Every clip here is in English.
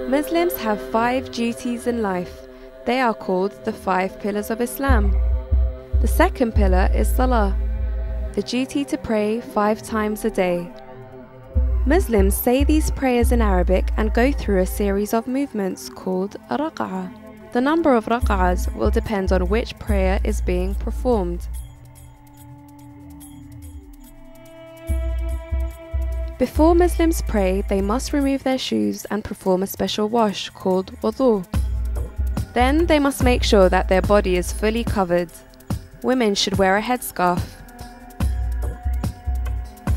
Muslims have 5 duties in life. They are called the 5 pillars of Islam. The second pillar is Salah, the duty to pray 5 times a day. Muslims say these prayers in Arabic and go through a series of movements called rak'ah. The number of rak'ahs will depend on which prayer is being performed. Before Muslims pray, they must remove their shoes and perform a special wash called wudu. Then they must make sure that their body is fully covered. Women should wear a headscarf.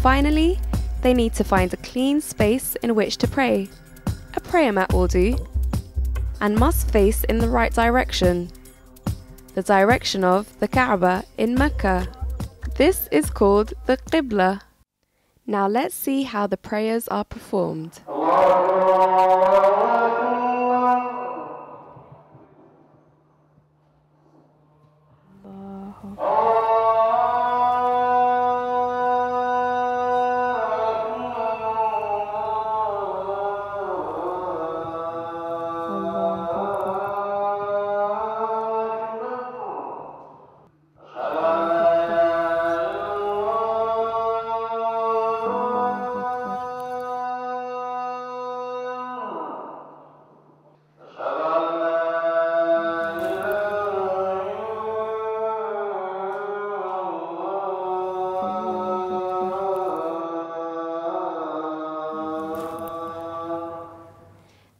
Finally, they need to find a clean space in which to pray. A prayer mat will do, and must face in the right direction, the direction of the Kaaba in Mecca. This is called the Qibla. Now let's see how the prayers are performed.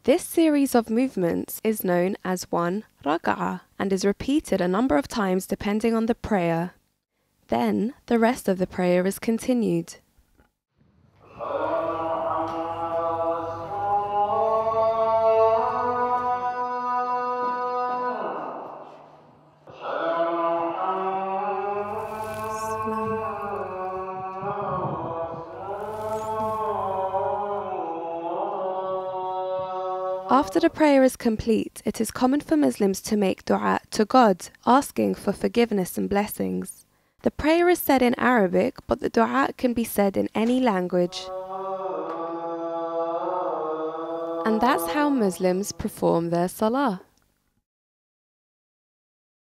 This series of movements is known as one rak'ah and is repeated a number of times depending on the prayer. Then the rest of the prayer is continued. After the prayer is complete, it is common for Muslims to make dua to God, asking for forgiveness and blessings. The prayer is said in Arabic, but the dua can be said in any language. And that's how Muslims perform their salah.